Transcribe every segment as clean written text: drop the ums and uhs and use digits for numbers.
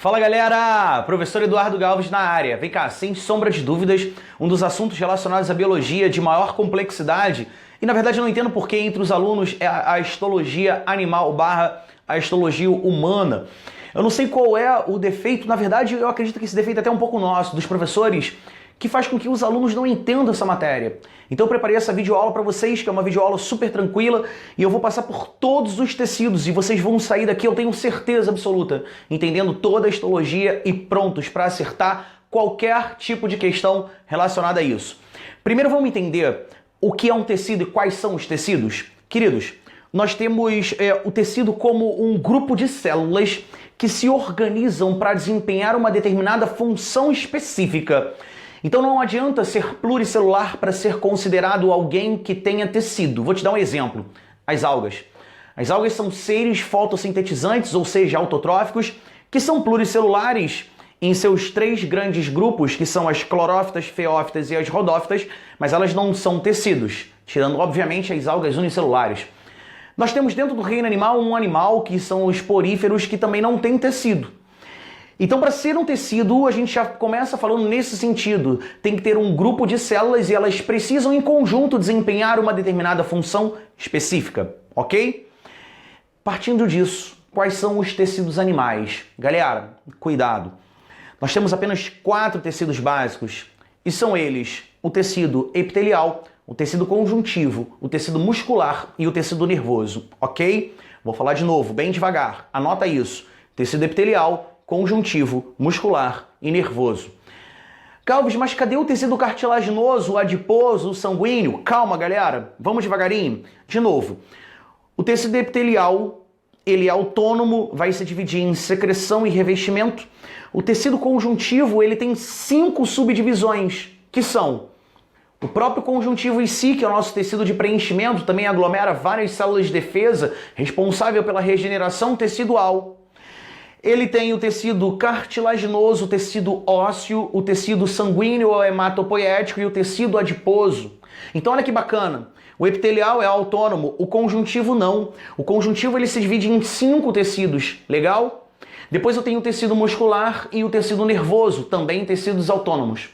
Fala galera, professor Eduardo Galvez na área. Vem cá, sem sombra de dúvidas, um dos assuntos relacionados à biologia de maior complexidade, e na verdade eu não entendo por que entre os alunos é a histologia animal barra a histologia humana. Eu não sei qual é o defeito, na verdade eu acredito que esse defeito é até um pouco nosso, dos professores, que faz com que os alunos não entendam essa matéria. Então eu preparei essa videoaula para vocês, que é uma videoaula super tranquila, e eu vou passar por todos os tecidos, e vocês vão sair daqui, eu tenho certeza absoluta, entendendo toda a histologia e prontos para acertar qualquer tipo de questão relacionada a isso. Primeiro vamos entender o que é um tecido e quais são os tecidos. Queridos, nós temos o tecido como um grupo de células que se organizam para desempenhar uma determinada função específica. Então não adianta ser pluricelular para ser considerado alguém que tenha tecido. Vou te dar um exemplo. As algas. As algas são seres fotossintetizantes, ou seja, autotróficos, que são pluricelulares em seus três grandes grupos, que são as clorófitas, feófitas e as rodófitas, mas elas não são tecidos, tirando, obviamente, as algas unicelulares. Nós temos dentro do reino animal um animal que são os poríferos, que também não tem tecido. Então, para ser um tecido, a gente já começa falando nesse sentido. Tem que ter um grupo de células e elas precisam, em conjunto, desempenhar uma determinada função específica, ok? Partindo disso, quais são os tecidos animais? Galera, cuidado. Nós temos apenas 4 tecidos básicos, e são eles o tecido epitelial, o tecido conjuntivo, o tecido muscular e o tecido nervoso, ok? Vou falar de novo, bem devagar. Anota isso. Tecido epitelial, conjuntivo, muscular e nervoso. Galvez, mas cadê o tecido cartilaginoso, o adiposo, o sanguíneo? Calma, galera, vamos devagarinho. De novo, o tecido epitelial, ele é autônomo, vai se dividir em secreção e revestimento. O tecido conjuntivo, ele tem 5 subdivisões, que são o próprio conjuntivo em si, que é o nosso tecido de preenchimento, também aglomera várias células de defesa, responsável pela regeneração tecidual. Ele tem o tecido cartilaginoso, o tecido ósseo, o tecido sanguíneo ou hematopoético e o tecido adiposo. Então olha que bacana, o epitelial é autônomo, o conjuntivo não. O conjuntivo ele se divide em 5 tecidos, legal? Depois eu tenho o tecido muscular e o tecido nervoso, também tecidos autônomos.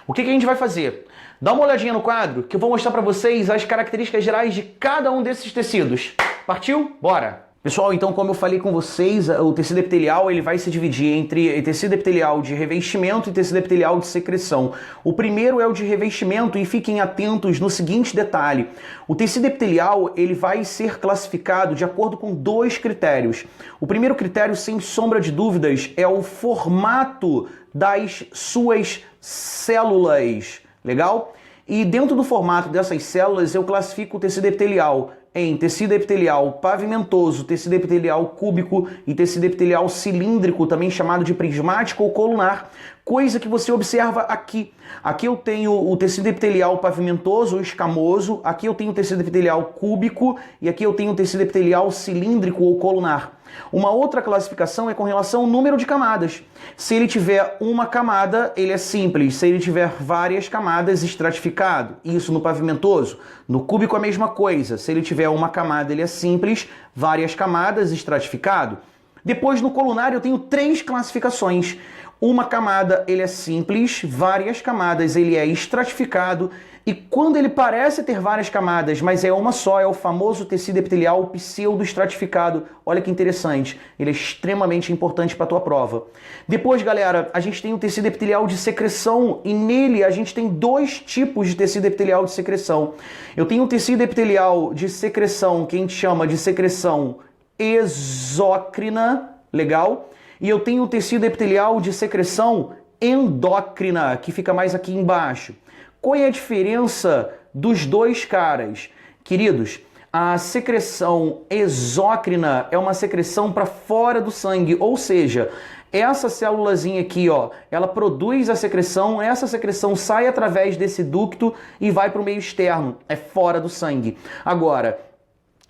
O que a gente vai fazer? Dá uma olhadinha no quadro que eu vou mostrar para vocês as características gerais de cada um desses tecidos. Partiu? Bora! Pessoal, então como eu falei com vocês, o tecido epitelial ele vai se dividir entre tecido epitelial de revestimento e tecido epitelial de secreção. O primeiro é o de revestimento e fiquem atentos no seguinte detalhe. O tecido epitelial ele vai ser classificado de acordo com 2 critérios. O primeiro critério, sem sombra de dúvidas, é o formato das suas células, legal? E dentro do formato dessas células eu classifico o tecido epitelial em tecido epitelial pavimentoso, tecido epitelial cúbico e tecido epitelial cilíndrico, também chamado de prismático ou colunar, coisa que você observa aqui. Aqui eu tenho o tecido epitelial pavimentoso ou escamoso, aqui eu tenho o tecido epitelial cúbico e aqui eu tenho o tecido epitelial cilíndrico ou colunar. Uma outra classificação é com relação ao número de camadas. Se ele tiver uma camada, ele é simples. Se ele tiver várias camadas, estratificado. Isso no pavimentoso. No cúbico a mesma coisa. Se ele tiver uma camada, ele é simples. Várias camadas, estratificado. Depois no colunar eu tenho 3 classificações. Uma camada ele é simples, várias camadas ele é estratificado e quando ele parece ter várias camadas, mas é uma só, é o famoso tecido epitelial pseudoestratificado. Olha que interessante, ele é extremamente importante para a tua prova. Depois, galera, a gente tem o tecido epitelial de secreção e nele a gente tem 2 tipos de tecido epitelial de secreção. Eu tenho o tecido epitelial de secreção que a gente chama de secreção exócrina, legal? E eu tenho o tecido epitelial de secreção endócrina, que fica mais aqui embaixo. Qual é a diferença dos 2 caras? Queridos, a secreção exócrina é uma secreção para fora do sangue, ou seja, essa célulazinha aqui, ó, ela produz a secreção, essa secreção sai através desse ducto e vai para o meio externo, é fora do sangue. Agora,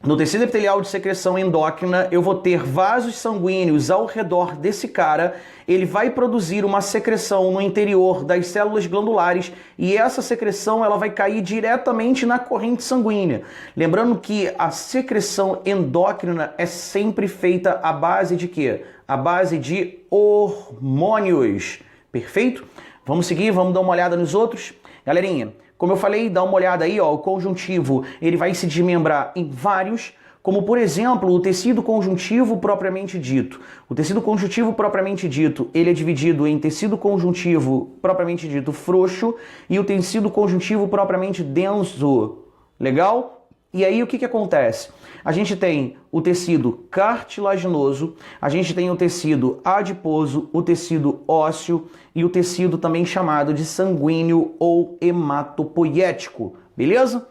No tecido epitelial de secreção endócrina, eu vou ter vasos sanguíneos ao redor desse cara, ele vai produzir uma secreção no interior das células glandulares e essa secreção ela vai cair diretamente na corrente sanguínea. Lembrando que a secreção endócrina é sempre feita à base de quê? À base de hormônios. Perfeito? Vamos seguir, vamos dar uma olhada nos outros. Galerinha, como eu falei, dá uma olhada aí, ó, o conjuntivo ele vai se desmembrar em vários, como por exemplo o tecido conjuntivo propriamente dito. O tecido conjuntivo propriamente dito, ele é dividido em tecido conjuntivo propriamente dito frouxo e o tecido conjuntivo propriamente denso. Legal? E aí o que acontece? A gente tem o tecido cartilaginoso, a gente tem o tecido adiposo, o tecido ósseo e o tecido também chamado de sanguíneo ou hematopoiético, beleza?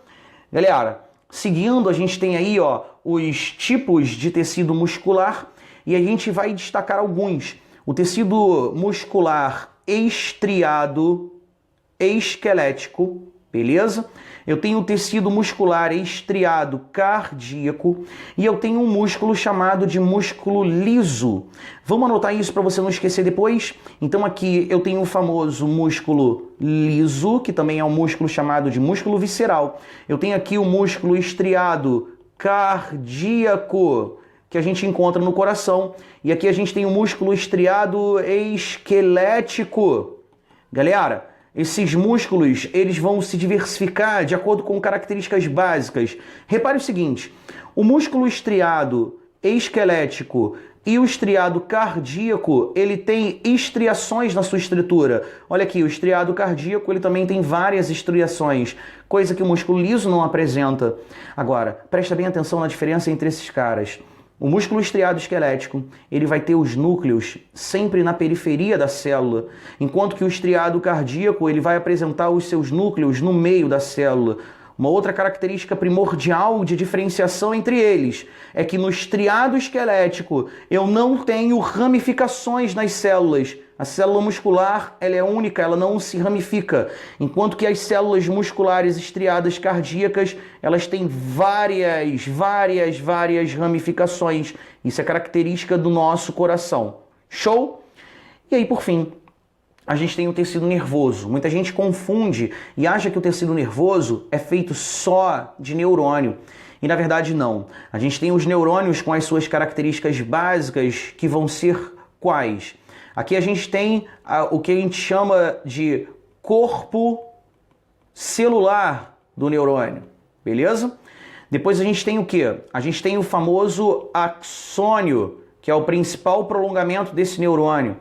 Galera, seguindo a gente tem aí ó, os tipos de tecido muscular e a gente vai destacar alguns. O tecido muscular estriado esquelético, beleza? Eu tenho o tecido muscular estriado cardíaco e eu tenho um músculo chamado de músculo liso. Vamos anotar isso para você não esquecer depois? Então aqui eu tenho o famoso músculo liso, que também é um músculo chamado de músculo visceral. Eu tenho aqui o músculo estriado cardíaco, que a gente encontra no coração. E aqui a gente tem o músculo estriado esquelético. Galera, esses músculos, eles vão se diversificar de acordo com características básicas. Repare o seguinte, o músculo estriado esquelético e o estriado cardíaco, ele tem estriações na sua estrutura. Olha aqui, o estriado cardíaco, ele também tem várias estriações, coisa que o músculo liso não apresenta. Agora, presta bem atenção na diferença entre esses caras. O músculo estriado esquelético, ele vai ter os núcleos sempre na periferia da célula, enquanto que o estriado cardíaco, ele vai apresentar os seus núcleos no meio da célula. Uma outra característica primordial de diferenciação entre eles é que no estriado esquelético eu não tenho ramificações nas células. A célula muscular ela é única, ela não se ramifica, enquanto que as células musculares estriadas cardíacas elas têm várias ramificações. Isso é característica do nosso coração. Show? E aí, por fim, a gente tem o tecido nervoso. Muita gente confunde e acha que o tecido nervoso é feito só de neurônio. E na verdade não. A gente tem os neurônios com as suas características básicas que vão ser quais? Aqui a gente tem o que a gente chama de corpo celular do neurônio, beleza? Depois a gente tem o quê? A gente tem o famoso axônio, que é o principal prolongamento desse neurônio.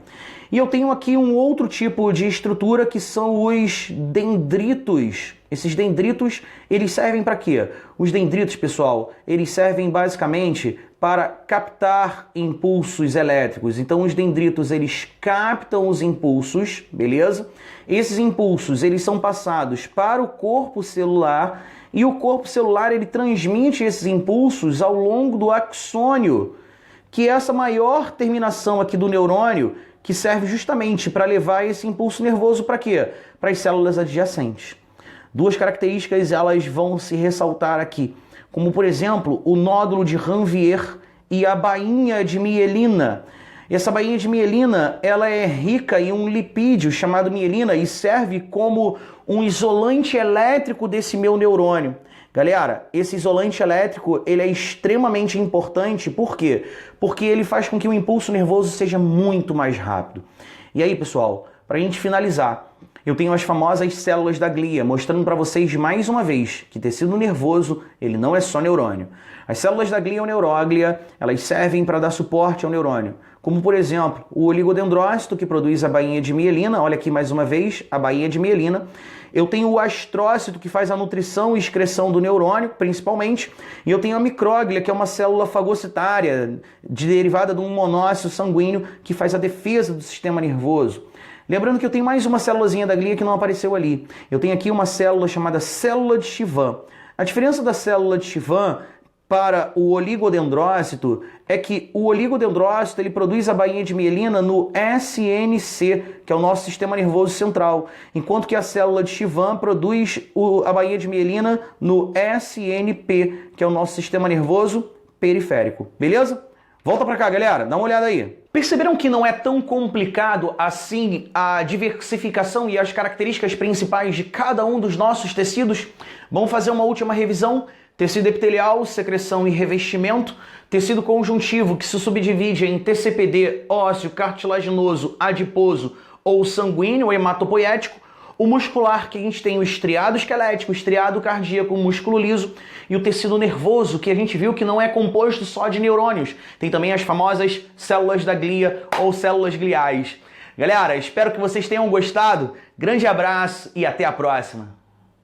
E eu tenho aqui um outro tipo de estrutura que são os dendritos. Esses dendritos, eles servem para quê? Os dendritos, pessoal, eles servem basicamente para captar impulsos elétricos. Então os dendritos, eles captam os impulsos, beleza? Esses impulsos, eles são passados para o corpo celular e o corpo celular, ele transmite esses impulsos ao longo do axônio, que é essa maior terminação aqui do neurônio, que serve justamente para levar esse impulso nervoso para quê? Para as células adjacentes. Duas características elas vão se ressaltar aqui, como por exemplo o nódulo de Ranvier e a bainha de mielina. Essa bainha de mielina ela é rica em um lipídio chamado mielina e serve como um isolante elétrico desse meu neurônio. Galera, esse isolante elétrico ele é extremamente importante, por quê? Porque ele faz com que o impulso nervoso seja muito mais rápido. E aí, pessoal, para a gente finalizar, eu tenho as famosas células da glia, mostrando para vocês mais uma vez que tecido nervoso ele não é só neurônio. As células da glia ou neuróglia, elas servem para dar suporte ao neurônio. Como, por exemplo, o oligodendrócito, que produz a bainha de mielina. Olha aqui mais uma vez, a bainha de mielina. Eu tenho o astrócito, que faz a nutrição e excreção do neurônio, principalmente. E eu tenho a micróglia, que é uma célula fagocitária, derivada de um monócito sanguíneo, que faz a defesa do sistema nervoso. Lembrando que eu tenho mais uma célulazinha da glia que não apareceu ali. Eu tenho aqui uma célula chamada célula de Schwann. A diferença da célula de Schwann para o oligodendrócito é que o oligodendrócito ele produz a bainha de mielina no SNC, que é o nosso sistema nervoso central, enquanto que a célula de Schwann produz a bainha de mielina no SNP, que é o nosso sistema nervoso periférico. Beleza? Volta para cá, galera, dá uma olhada aí. Perceberam que não é tão complicado assim a diversificação e as características principais de cada um dos nossos tecidos? Vamos fazer uma última revisão. Tecido epitelial, secreção e revestimento. Tecido conjuntivo, que se subdivide em TCPD, ósseo, cartilaginoso, adiposo ou sanguíneo, hematopoético. O muscular, que a gente tem o estriado esquelético, estriado cardíaco, músculo liso. E o tecido nervoso, que a gente viu que não é composto só de neurônios. Tem também as famosas células da glia ou células gliais. Galera, espero que vocês tenham gostado. Grande abraço e até a próxima.